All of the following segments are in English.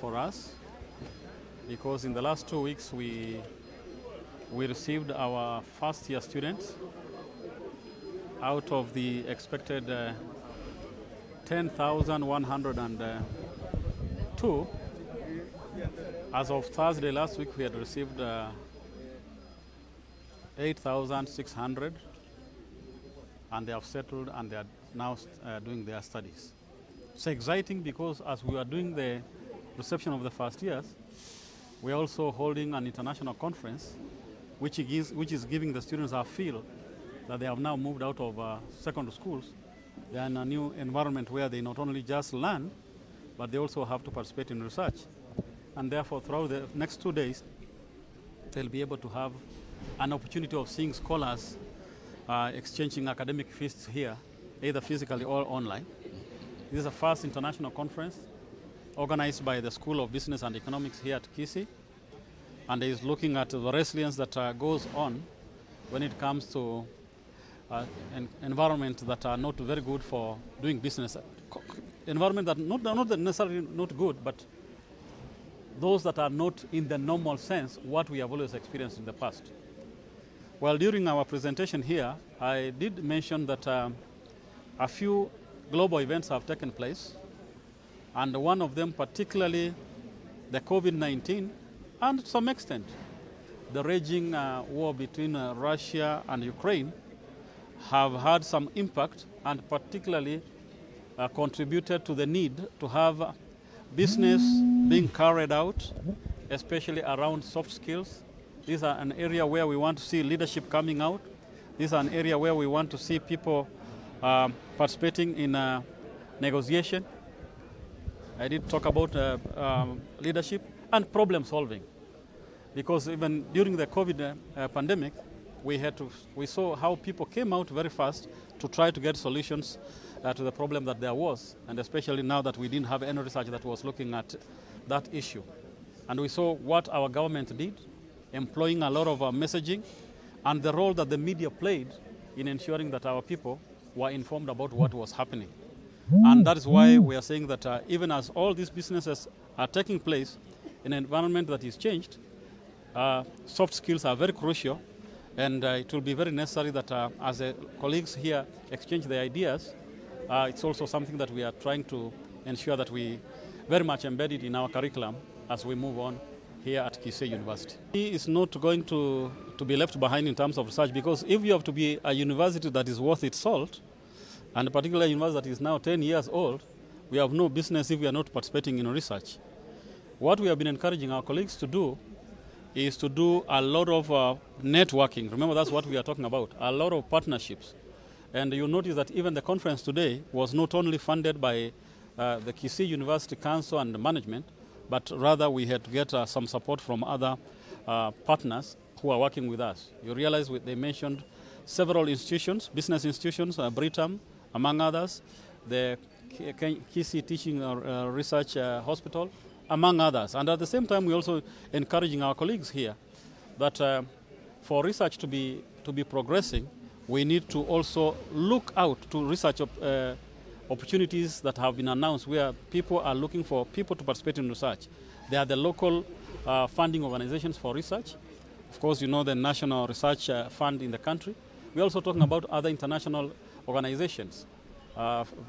for us because in the last 2 weeks we received our first year students out of the expected 10,102. As of Thursday last week, we had received 8,600, and they have settled and they are now doing their studies. It's exciting because as we are doing the reception of the first years, we are also holding an international conference which is giving the students a feel that they have now moved out of secondary schools. They are in a new environment where they not only just learn, but they also have to participate in research. And therefore, throughout the next 2 days, they'll be able to have an opportunity of seeing scholars exchanging academic feasts here, either physically or online. This is the first international conference organized by the School of Business and Economics here at Kisii, and is looking at the resilience that goes on when it comes to an environment that are not very good for doing business. Environment that not necessarily not good, but those that are not in the normal sense what we have always experienced in the past. Well, during our presentation here, I did mention that a few global events have taken place, and one of them particularly the COVID-19, and to some extent the raging war between Russia and Ukraine have had some impact, and particularly contributed to the need to have business being carried out, especially around soft skills. This is an area where we want to see leadership coming out. This is an area where we want to see people participating in negotiation. I did talk about leadership and problem solving, because even during the COVID pandemic, we saw how people came out very fast to try to get solutions to the problem that there was, and especially now that we didn't have any research that was looking at that issue. And we saw what our government did, employing a lot of messaging, and the role that the media played in ensuring that our people were informed about what was happening. And that is why we are saying that even as all these businesses are taking place in an environment that is changed, soft skills are very crucial, and it will be very necessary that as the colleagues here exchange their ideas, it's also something that we are trying to ensure that we very much embed it in our curriculum as we move on here at Kisii University. It is not going to be left behind in terms of research, because if you have to be a university that is worth its salt, and particularly a university that is now 10 years old, we have no business if we are not participating in research. What we have been encouraging our colleagues to do is to do a lot of networking. Remember, that's what we are talking about, a lot of partnerships. And you'll notice that even the conference today was not only funded by the Kisii University Council and the management, but rather we had to get some support from other partners who are working with us. You realize they mentioned several institutions, business institutions, Britam, among others, the Kisii Teaching Research Hospital, among others. And at the same time, we're also encouraging our colleagues here that for research to be progressing, we need to also look out to research opportunities that have been announced where people are looking for people to participate in research. There are the local funding organizations for research. Of course, you know the National Research Fund in the country. We're also talking about other international organizations,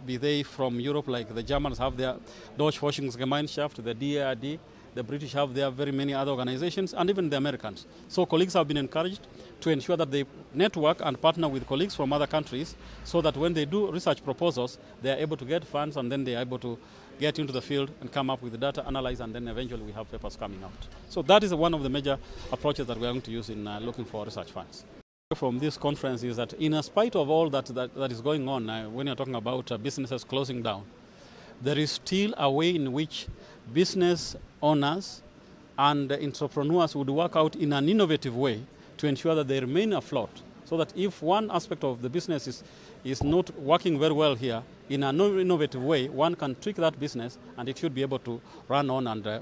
be they from Europe, like the Germans have their Deutsche Forschungsgemeinschaft, the DARD, the British have their very many other organizations, and even the Americans. So colleagues have been encouraged to ensure that they network and partner with colleagues from other countries so that when they do research proposals, they are able to get funds, and then they are able to get into the field and come up with the data, analyze, and then eventually we have papers coming out. So that is one of the major approaches that we are going to use in looking for research funds. From this conference is that in spite of all that is going on, when you're talking about businesses closing down, there is still a way in which business owners and entrepreneurs would work out in an innovative way to ensure that they remain afloat, so that if one aspect of the business is not working very well here, in an innovative way, one can tweak that business and it should be able to run on and